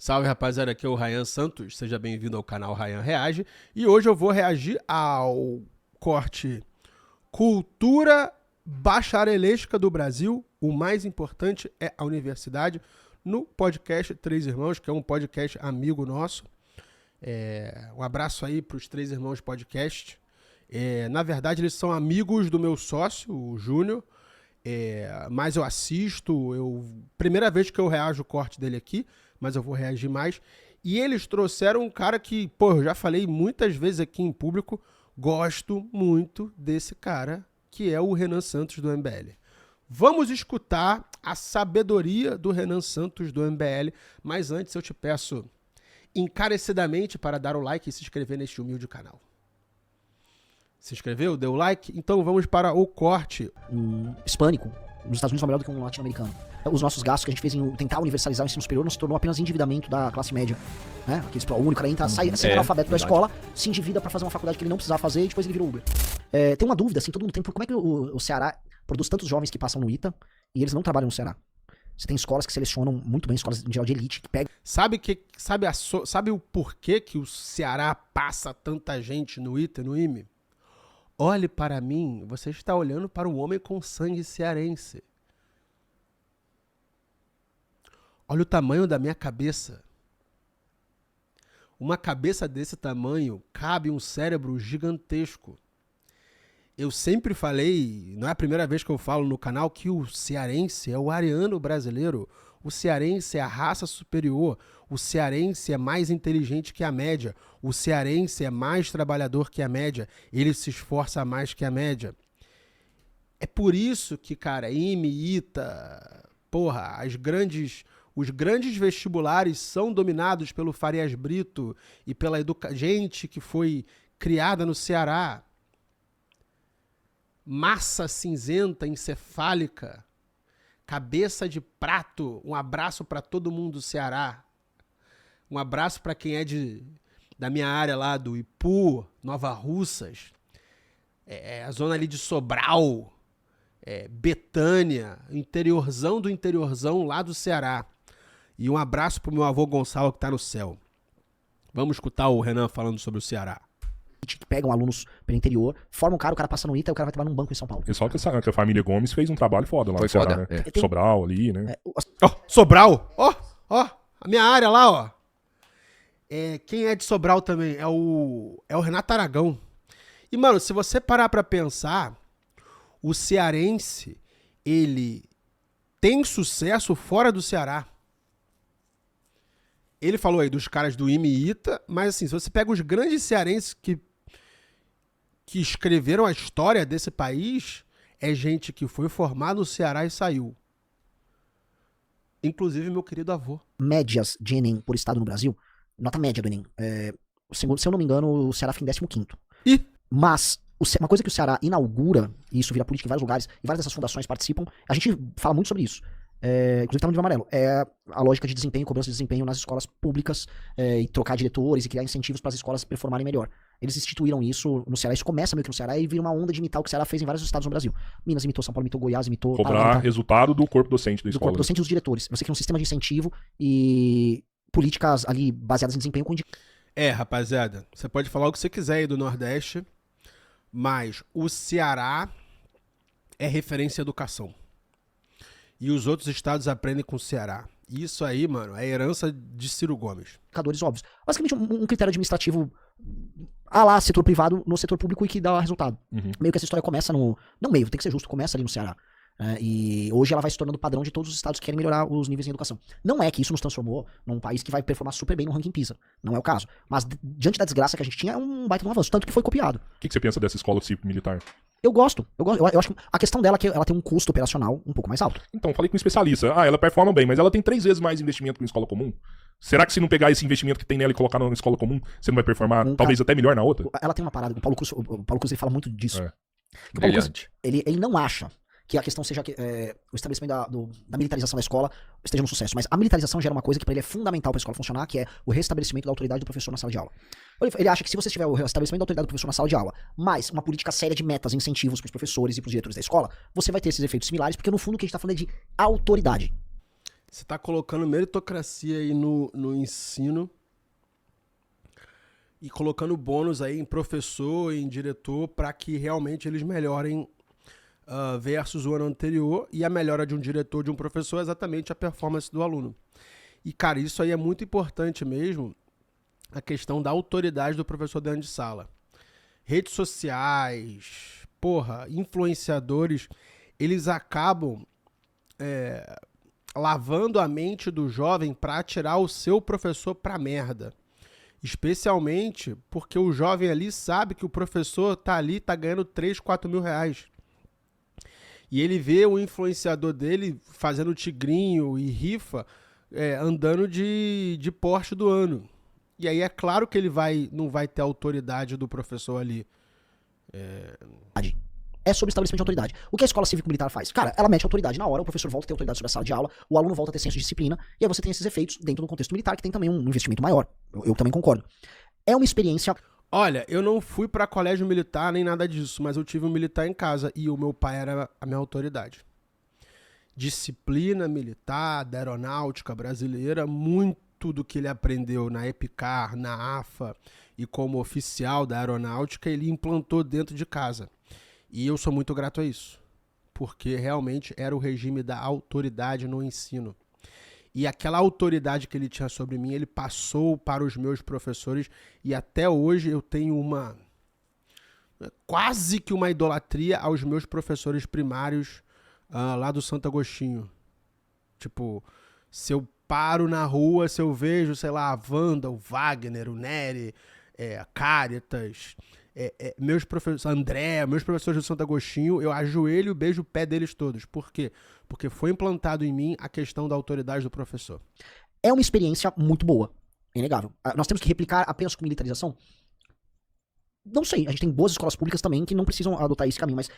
Salve, rapaziada, aqui é o Ryan Santos, seja bem-vindo ao canal Ryan Reage. E hoje eu vou reagir ao corte Cultura Bacharelesca do Brasil, o mais importante é a universidade, no podcast Três Irmãos, que é um podcast amigo nosso. Um abraço aí para os Três Irmãos Podcast. Na verdade, eles são amigos do meu sócio, o Júnior, mas eu assisto, primeira vez que eu reajo o corte dele aqui, mas eu vou reagir mais. E eles trouxeram um cara que, eu já falei muitas vezes aqui em público, gosto muito desse cara, que é o Renan Santos do MBL. Vamos escutar a sabedoria do Renan Santos do MBL, mas antes eu te peço encarecidamente para dar o like e se inscrever neste humilde canal. Se inscreveu? Deu like? Então vamos para o corte. Um hispânico nos Estados Unidos é melhor do que um latino-americano. Os nossos gastos que a gente fez em tentar universalizar o ensino superior não se tornou apenas endividamento da classe média. Né? Aquele único, o cara entra, sai analfabeto da escola, se endivida pra fazer uma faculdade que ele não precisava fazer e depois ele vira Uber. Tem uma dúvida, assim, todo mundo tem, como é que o Ceará produz tantos jovens que passam no ITA e eles não trabalham no Ceará? Você tem escolas que selecionam muito bem, escolas em geral de elite, que pegam... Sabe o porquê que o Ceará passa tanta gente no ITA e no IME? Olhe para mim, você está olhando para um homem com sangue cearense. Olha o tamanho da minha cabeça. Uma cabeça desse tamanho cabe um cérebro gigantesco. Eu sempre falei, não é a primeira vez que eu falo no canal, que o cearense é o ariano brasileiro. O cearense é a raça superior. O cearense é mais inteligente que a média. O cearense é mais trabalhador que a média. Ele se esforça mais que a média. É por isso que, cara, IME, ITA, os grandes vestibulares são dominados pelo Farias Brito e pela gente que foi criada no Ceará. Massa cinzenta, encefálica, cabeça de prato. Um abraço para todo mundo do Ceará. Um abraço para quem é da minha área lá do Ipu, Nova Russas, a zona ali de Sobral, Betânia, interiorzão do interiorzão lá do Ceará. E um abraço pro meu avô Gonçalo que tá no céu. Vamos escutar o Renan falando sobre o Ceará. Que pegam alunos pelo interior, formam o cara passa no ITA e o cara vai trabalhar num banco em São Paulo. E só que a família Gomes fez um trabalho foda lá Foi no Ceará, foda, né? Sobral ali, né? Sobral! A minha área lá, ó. Quem é de Sobral também? É o Renato Aragão. E, mano, se você parar pra pensar, o cearense, ele tem sucesso fora do Ceará. Ele falou aí dos caras do IME e ITA, mas assim, se você pega os grandes cearenses que escreveram a história desse país, é gente que foi formada no Ceará e saiu. Inclusive meu querido avô. Médias de Enem por estado no Brasil, nota média do Enem. Se eu não me engano, o Ceará fica em 15º. Mas uma coisa que o Ceará inaugura, e isso vira política em vários lugares, e várias dessas fundações participam, a gente fala muito sobre isso. Inclusive tá no livro amarelo, é a lógica de desempenho, cobrança de desempenho nas escolas públicas, e trocar diretores e criar incentivos para as escolas performarem melhor. Eles instituíram isso no Ceará, isso começa meio que no Ceará e vira uma onda de imitar o que o Ceará fez em vários estados no Brasil. Minas imitou, São Paulo imitou, Goiás imitou... Cobrar resultado do corpo docente da escola. Do corpo docente e dos diretores. Você cria um sistema de incentivo e políticas ali baseadas em desempenho com... Rapaziada, você pode falar o que você quiser aí do Nordeste, mas o Ceará é referência em educação. E os outros estados aprendem com o Ceará. Isso aí, mano, é herança de Ciro Gomes. Indicadores óbvios. Basicamente um critério administrativo setor privado no setor público e que dá resultado. Meio que essa história começa no... Não meio, tem que ser justo, começa ali no Ceará. E hoje ela vai se tornando padrão de todos os estados que querem melhorar os níveis em educação. Não é que isso nos transformou num país que vai performar super bem no ranking PISA. Não é o caso. Mas diante da desgraça que a gente tinha, é um baita de um avanço. Tanto que foi copiado. O que você pensa dessa escola cívico-militar? Eu gosto. Eu acho que a questão dela é que ela tem um custo operacional um pouco mais alto. Então, falei com um especialista. Ela performa bem, mas ela tem 3 vezes mais investimento que uma escola comum. Será que se não pegar esse investimento que tem nela e colocar na escola comum, você não vai performar talvez até melhor na outra? Ela tem uma parada. O Paulo Cruz ele fala muito disso. O Paulo Cruz, ele não acha que a questão seja que o estabelecimento da militarização da escola esteja no sucesso. Mas a militarização gera uma coisa que para ele é fundamental para a escola funcionar, que é o restabelecimento da autoridade do professor na sala de aula. Ele acha que se você tiver o restabelecimento da autoridade do professor na sala de aula, mais uma política séria de metas e incentivos para os professores e para os diretores da escola, você vai ter esses efeitos similares, porque no fundo o que a gente está falando é de autoridade. Você tá colocando meritocracia aí no ensino e colocando bônus aí em professor, em diretor, para que realmente eles melhorem versus o ano anterior. E a melhora de um diretor, de um professor, é exatamente a performance do aluno. E, cara, isso aí é muito importante mesmo, a questão da autoridade do professor dentro de sala. Redes sociais, influenciadores, eles acabam lavando a mente do jovem para tirar o seu professor pra merda. Especialmente porque o jovem ali sabe que o professor tá ali, tá ganhando 3, 4 mil reais. E ele vê o influenciador dele fazendo tigrinho e rifa, andando de Porsche do ano. E aí é claro que ele não vai ter a autoridade do professor ali. É sobre estabelecimento de autoridade. O que a escola cívico-militar faz? Cara, ela mete autoridade na hora, o professor volta a ter autoridade sobre a sala de aula, o aluno volta a ter senso de disciplina, e aí você tem esses efeitos dentro do contexto militar, que tem também um investimento maior. Eu também concordo. É uma experiência... Olha, eu não fui pra colégio militar nem nada disso, mas eu tive um militar em casa e o meu pai era a minha autoridade. Disciplina militar, da aeronáutica brasileira, muito do que ele aprendeu na EPICAR, na AFA e como oficial da aeronáutica, ele implantou dentro de casa. E eu sou muito grato a isso, porque realmente era o regime da autoridade no ensino. E aquela autoridade que ele tinha sobre mim, ele passou para os meus professores e até hoje eu tenho quase que uma idolatria aos meus professores primários lá do Santo Agostinho. Tipo, se eu paro na rua, se eu vejo, sei lá, a Wanda, o Wagner, o Nery, a Caritas, meus professores, André, meus professores do Santo Agostinho, eu ajoelho e beijo o pé deles todos. Por quê? Porque foi implantado em mim a questão da autoridade do professor. É uma experiência muito boa, é inegável. Nós temos que replicar apenas com militarização? Não sei, a gente tem boas escolas públicas também que não precisam adotar esse caminho, mas...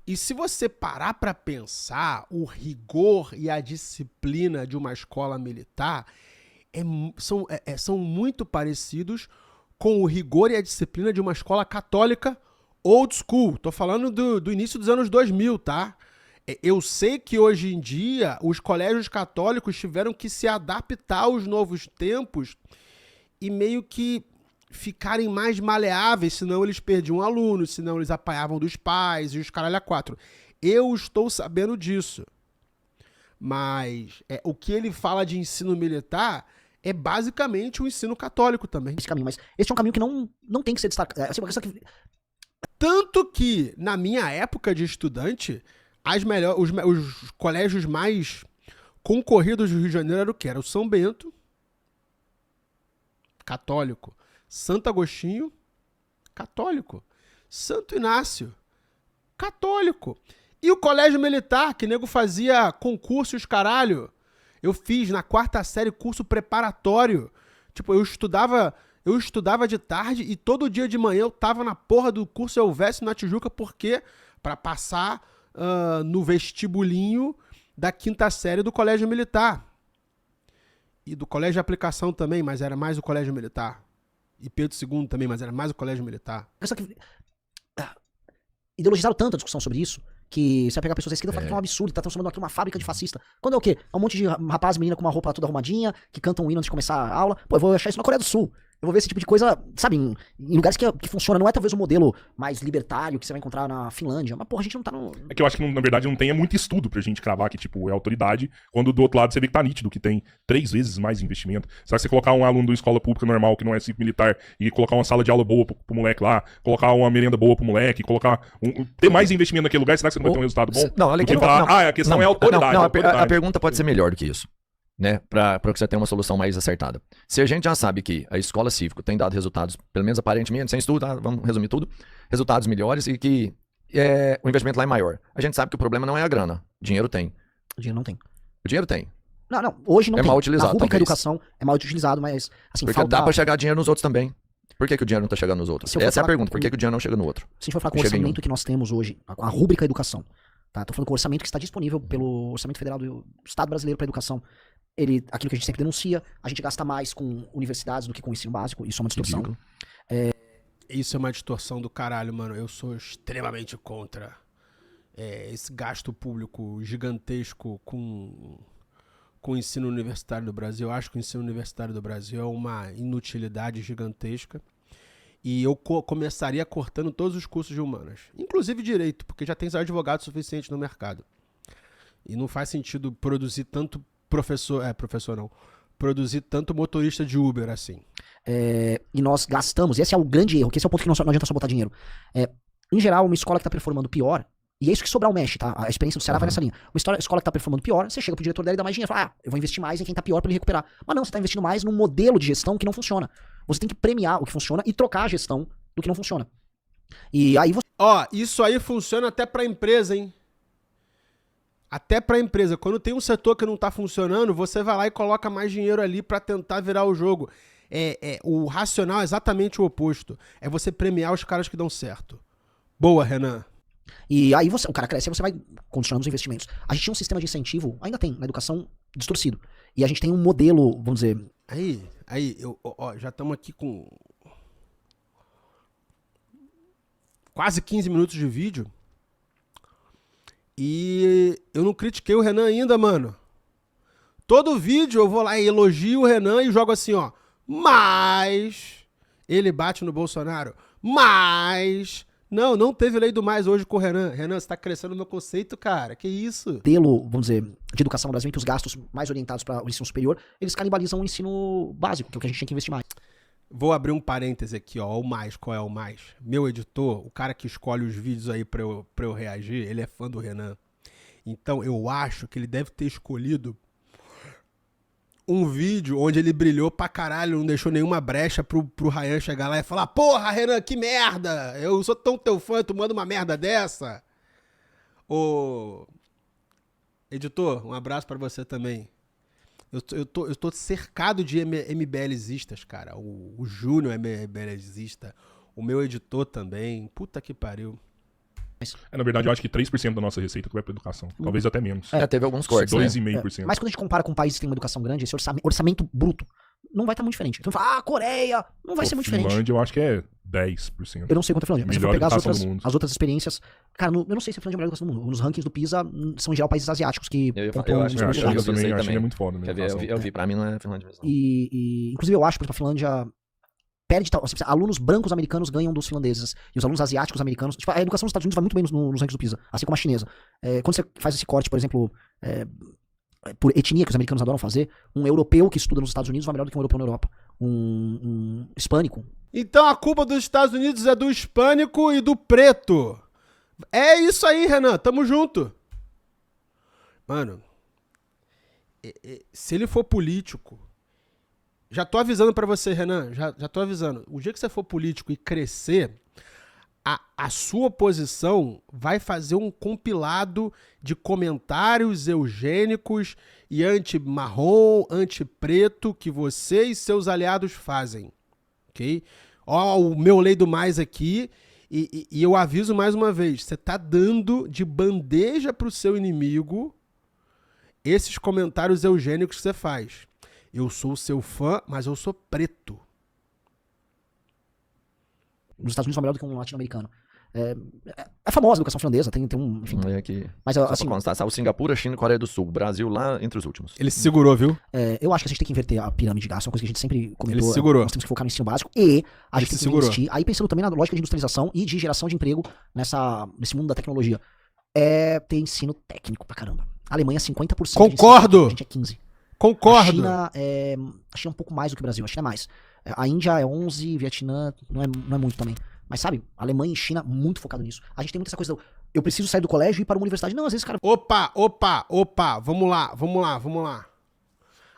E se você parar para pensar, o rigor e a disciplina de uma escola militar são muito parecidos com o rigor e a disciplina de uma escola católica old school. Tô falando do início dos anos 2000, tá? Eu sei que hoje em dia os colégios católicos tiveram que se adaptar aos novos tempos e meio que ficarem mais maleáveis, senão eles perdiam alunos, senão eles apanhavam dos pais e os caralho a quatro. Eu estou sabendo disso. Mas o que ele fala de ensino militar é basicamente o ensino católico também. Esse caminho, mas esse é um caminho que não tem que ser destacado. Assim, uma questão que... Tanto que, na minha época de estudante, os colégios mais concorridos do Rio de Janeiro eram o quê? Era o São Bento, católico. Santo Agostinho, católico. Santo Inácio, católico. E o colégio militar, que nego fazia concursos, caralho. Eu fiz na 4ª série curso preparatório. Tipo, eu estudava de tarde e todo dia de manhã eu tava na porra do curso Elvésio na Tijuca, porque pra passar no vestibulinho da 5ª série do colégio militar. E do colégio de aplicação também, mas era mais o colégio militar. E Pedro II também, mas era mais o colégio militar. Ideologizaram tanto a discussão sobre isso, que você vai pegar pessoas da esquerda e falar que é um absurdo, tá transformando aqui uma fábrica de fascista. Quando é o quê? É um monte de rapaz e menina com uma roupa toda arrumadinha, que cantam um hino antes de começar a aula. Pô, eu vou achar isso na Coreia do Sul. Eu vou ver esse tipo de coisa, sabe, em lugares que funciona. Não é talvez o modelo mais libertário que você vai encontrar na Finlândia. Mas, porra, a gente não tá no... É que eu acho que, na verdade, não tem muito estudo pra gente cravar que, tipo, é autoridade, quando do outro lado você vê que tá nítido, que tem 3 vezes mais investimento. Será que você colocar um aluno de escola pública normal, que não é civil militar, e colocar uma sala de aula boa pro moleque lá, colocar uma merenda boa pro moleque, ter mais investimento naquele lugar, será que você não vai ter um resultado bom? Não, olha aqui. A questão é a autoridade. A pergunta pode ser melhor do que isso, né? Pra que você tenha uma solução mais acertada. Se a gente já sabe que a escola cívica tem dado resultados, pelo menos aparentemente, sem estudo, tá? Vamos resumir tudo, resultados melhores e que o investimento lá é maior. A gente sabe que o problema não é a grana. Dinheiro tem. O dinheiro não tem. O dinheiro tem. Não, hoje não tem. É mal utilizado, na rubrica talvez. educação é mal utilizado, mas assim, Porque falta... dá pra chegar dinheiro nos outros também. Por que o dinheiro não tá chegando nos outros? Essa é a pergunta. Por que o dinheiro não chega no outro? Se a gente for falar com o Chega em orçamento que nós temos hoje, a rubrica educação, tá? Tô falando com o orçamento que está disponível pelo Orçamento Federal do Estado Brasileiro para Educação. Aquilo que a gente sempre denuncia, a gente gasta mais com universidades do que com o ensino básico, isso é uma distorção. Isso é uma distorção do caralho, mano. Eu sou extremamente contra esse gasto público gigantesco com com o ensino universitário do Brasil. Eu acho que o ensino universitário do Brasil é uma inutilidade gigantesca. E eu começaria cortando todos os cursos de humanas. Inclusive direito, porque já tem advogados suficientes no mercado. E não faz sentido produzir tanto produzir tanto motorista de Uber assim. E nós gastamos, e esse é o grande erro, que esse é o ponto que não adianta só botar dinheiro. Em geral, uma escola que está performando pior, e é isso que Sobral mexe, tá? A experiência do Ceará vai nessa linha. Uma escola que está performando pior, você chega pro diretor dela e dá mais dinheiro, fala, eu vou investir mais em quem tá pior para ele recuperar. Mas não, você tá investindo mais num modelo de gestão que não funciona. Você tem que premiar o que funciona e trocar a gestão do que não funciona. E aí você... Isso aí funciona até pra empresa, hein? Até pra empresa. Quando tem um setor que não tá funcionando, você vai lá e coloca mais dinheiro ali pra tentar virar o jogo. O racional é exatamente o oposto. É você premiar os caras que dão certo. Boa, Renan. E aí o cara cresce e você vai condicionando os investimentos. A gente tinha um sistema de incentivo, ainda tem, na educação, distorcido. E a gente tem um modelo, vamos dizer... Já estamos aqui com quase 15 minutos de vídeo. E eu não critiquei o Renan ainda, mano. Todo vídeo eu vou lá e elogio o Renan e jogo assim, ó. Mas ele bate no Bolsonaro. Mas... Não teve lei do mais hoje com o Renan. Renan, você tá crescendo no meu conceito, cara. Que isso? Modelo, vamos dizer, de educação no Brasil, em que os gastos mais orientados para o ensino superior, eles canibalizam o ensino básico, que é o que a gente tem que investir mais. Vou abrir um parêntese aqui, ó. O mais, qual é o mais? Meu editor, o cara que escolhe os vídeos aí pra eu reagir, ele é fã do Renan. Então eu acho que ele deve ter escolhido um vídeo onde ele brilhou pra caralho, não deixou nenhuma brecha pro Ryan chegar lá e falar: porra, Renan, que merda! Eu sou tão teu fã, tu manda uma merda dessa? Ô, editor, um abraço pra você também. Eu tô cercado de MBLzistas, cara. O Júnior é MBLzista. O meu editor também. Puta que pariu. Na verdade, eu acho que 3% da nossa receita vai pra educação. Talvez até menos. Teve alguns cortes, 2,5%. Mas quando a gente compara com países que têm uma educação grande, esse orçamento bruto não vai estar muito diferente. Então fala, Coreia, não vai ser muito diferente. Finlândia, eu acho que é 10%. Eu não sei quanto é a Finlândia, mas se eu for pegar as outras experiências... Cara, eu não sei se a Finlândia é a melhor educação do mundo. Nos rankings do PISA, são em geral países asiáticos que... Eu acho também, a China é muito foda. Eu vi, pra mim não é a Finlândia mesmo. Inclusive, eu acho, por exemplo, a Finlândia... alunos brancos americanos ganham dos finlandeses. E os alunos asiáticos americanos... Tipo, a educação nos Estados Unidos vai muito bem nos rankings do PISA, assim como a chinesa. Quando você faz esse corte, por exemplo, por etnia, que os americanos adoram fazer, um europeu que estuda nos Estados Unidos vai melhor do que um europeu na Europa. Um hispânico. Então a culpa dos Estados Unidos é do hispânico e do preto. É isso aí, Renan. Tamo junto. Mano, se ele for político... Já tô avisando pra você, Renan, já tô avisando. O dia que você for político e crescer, a sua oposição vai fazer um compilado de comentários eugênicos e anti-marrom, anti-preto que você e seus aliados fazem, ok? Ó, o meu lei do mais aqui, e eu aviso mais uma vez, você tá dando de bandeja pro seu inimigo esses comentários eugênicos que você faz. Eu sou seu fã, mas eu sou preto. Nos Estados Unidos é melhor do que um latino-americano. É famosa a educação finlandesa, tem um... Enfim. Mas, assim, só pra constar, Singapura, China e Coreia do Sul. Brasil lá entre os últimos. Ele se segurou, viu? Eu acho que a gente tem que inverter a pirâmide de gasto, é uma coisa que a gente sempre comentou. Ele se segurou. Nós temos que focar no ensino básico e a gente tem que segurou. investir. Aí pensando também na lógica de industrialização e de geração de emprego nesse mundo da tecnologia. Ter ensino técnico pra caramba. A Alemanha é 50%. Concordo! A gente é 15%. Concordo. A China é um pouco mais do que o Brasil, a China é mais. A Índia é 11, Vietnã não é muito também. Mas sabe, Alemanha e China muito focado nisso. A gente tem muito essa coisa eu preciso sair do colégio e ir para uma universidade. Não, às vezes, cara... Opa, vamos lá.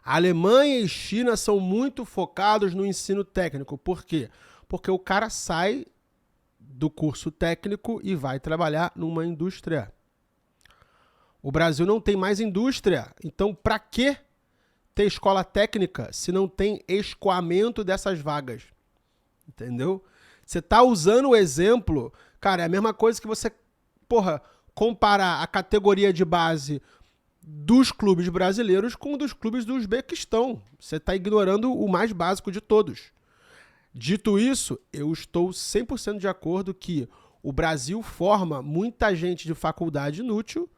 A Alemanha e China são muito focados no ensino técnico. Por quê? Porque o cara sai do curso técnico e vai trabalhar numa indústria. O Brasil não tem mais indústria. Então, pra quê ter escola técnica se não tem escoamento dessas vagas? Entendeu? Você tá usando o exemplo... Cara, é a mesma coisa que você, comparar a categoria de base dos clubes brasileiros com dos clubes do Uzbequistão. Você tá ignorando o mais básico de todos. Dito isso, eu estou 100% de acordo que o Brasil forma muita gente de faculdade inútil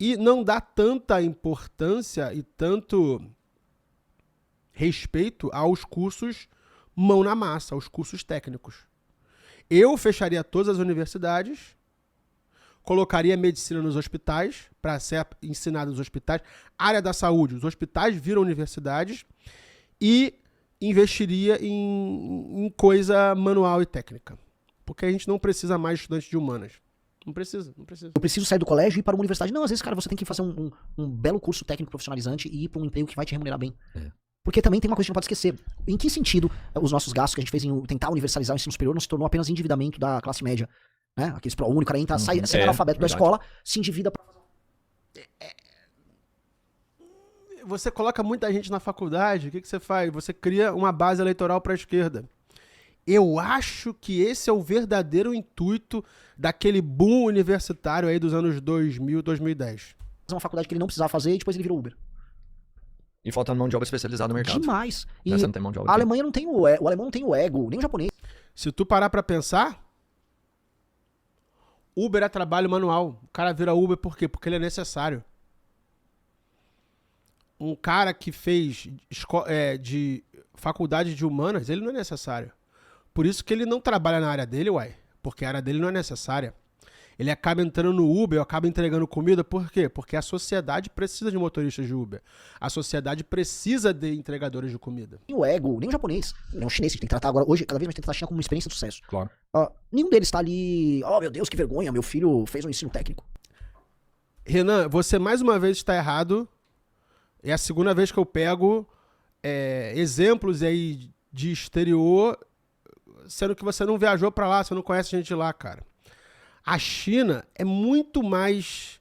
e não dá tanta importância e tanto respeito aos cursos mão na massa, aos cursos técnicos. Eu fecharia todas as universidades, colocaria medicina nos hospitais, para ser ensinada nos hospitais, área da saúde, os hospitais viram universidades, e investiria em coisa manual e técnica. Porque a gente não precisa mais de estudantes de humanas. Não precisa. Eu preciso sair do colégio e ir para uma universidade. Não, às vezes, cara, você tem que fazer um belo curso técnico profissionalizante e ir para um emprego que vai te remunerar bem. Porque também tem uma coisa que a gente não pode esquecer. Em que sentido os nossos gastos que a gente fez em tentar universalizar o ensino superior não se tornou apenas endividamento da classe média? Né? Aqueles ProUni, o cara entra, sai analfabeto da escola, se endivida pra... Você coloca muita gente na faculdade, o que você faz? Você cria uma base eleitoral para a esquerda. Eu acho que esse é o verdadeiro intuito daquele boom universitário aí dos anos 2000, 2010. Uma faculdade que ele não precisava fazer e depois ele virou Uber. E falta mão de obra especializada no mercado. Demais. E Você não tem mão de obra a aqui. Alemanha não tem o alemão não tem o ego, nem o japonês. Se tu parar pra pensar, Uber é trabalho manual. O cara vira Uber por quê? Porque ele é necessário. Um cara que fez de faculdade de humanas, ele não é necessário. Por isso que ele não trabalha na área dele, uai. Porque a área dele não é necessária. Ele acaba entrando no Uber, acaba entregando comida, por quê? Porque a sociedade precisa de motoristas de Uber. A sociedade precisa de entregadores de comida. Nem o ego, nem o japonês, nem o chinês, que tem que tratar agora, hoje, cada vez mais tem que tratar a China como uma experiência de sucesso. Claro. Nenhum deles tá ali, oh meu Deus, que vergonha, meu filho fez um ensino técnico. Renan, você mais uma vez está errado. É a segunda vez que eu pego exemplos aí de exterior, sendo que você não viajou pra lá, você não conhece gente lá, cara. A China é muito mais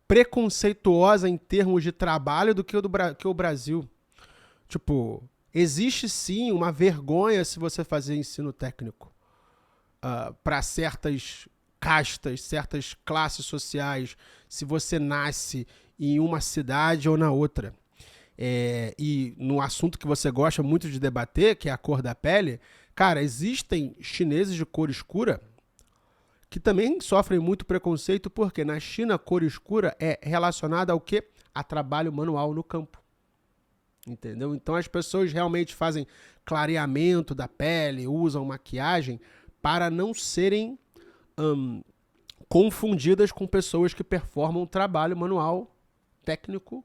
preconceituosa em termos de trabalho do que o Brasil. Tipo, existe sim uma vergonha se você fazer ensino técnico para certas castas, certas classes sociais, se você nasce em uma cidade ou na outra. E no assunto que você gosta muito de debater, que é a cor da pele, cara, existem chineses de cor escura que também sofrem muito preconceito, porque na China a cor escura é relacionada ao quê? A trabalho manual no campo. Entendeu? Então as pessoas realmente fazem clareamento da pele, usam maquiagem para não serem confundidas com pessoas que performam trabalho manual técnico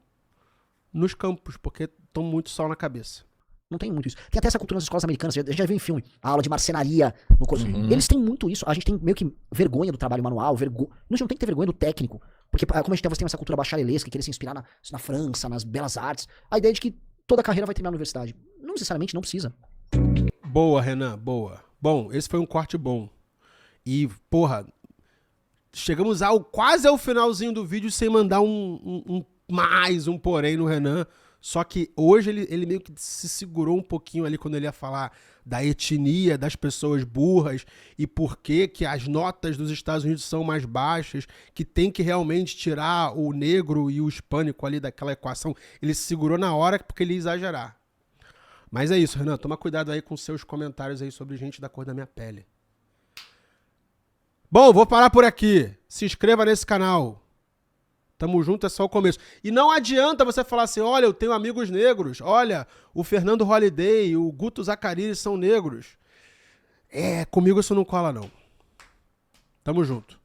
nos campos, porque estão muito sol na cabeça. Não tem muito isso. Tem até essa cultura nas escolas americanas, a gente já viu em filme, a aula de marcenaria no curso. Eles têm muito isso. A gente tem meio que vergonha do trabalho manual, a gente não tem que ter vergonha do técnico. Porque como você tem essa cultura bacharelesca, querer se inspirar na França, nas belas artes, a ideia de que toda a carreira vai terminar na universidade. Não necessariamente, não precisa. Boa, Renan, boa. Bom, esse foi um corte bom. E, porra, chegamos quase ao finalzinho do vídeo sem mandar mais um porém no Renan. Só que hoje ele meio que se segurou um pouquinho ali quando ele ia falar da etnia das pessoas burras e por que as notas dos Estados Unidos são mais baixas, que tem que realmente tirar o negro e o hispânico ali daquela equação. Ele se segurou na hora porque ele ia exagerar. Mas é isso, Renan, toma cuidado aí com seus comentários aí sobre gente da cor da minha pele. Bom, vou parar por aqui. Se inscreva nesse canal. Tamo junto, é só o começo. E não adianta você falar assim, olha, eu tenho amigos negros, olha, o Fernando Holliday, o Guto Zacarias são negros. Comigo isso não cola, não. Tamo junto.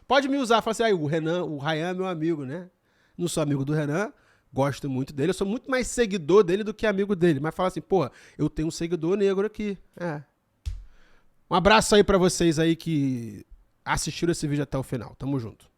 Pode me usar, fala assim, o Ryan é meu amigo, né? Não sou amigo do Renan, gosto muito dele, eu sou muito mais seguidor dele do que amigo dele. Mas fala assim, porra, eu tenho um seguidor negro aqui. Um abraço aí pra vocês aí que assistiram esse vídeo até o final. Tamo junto.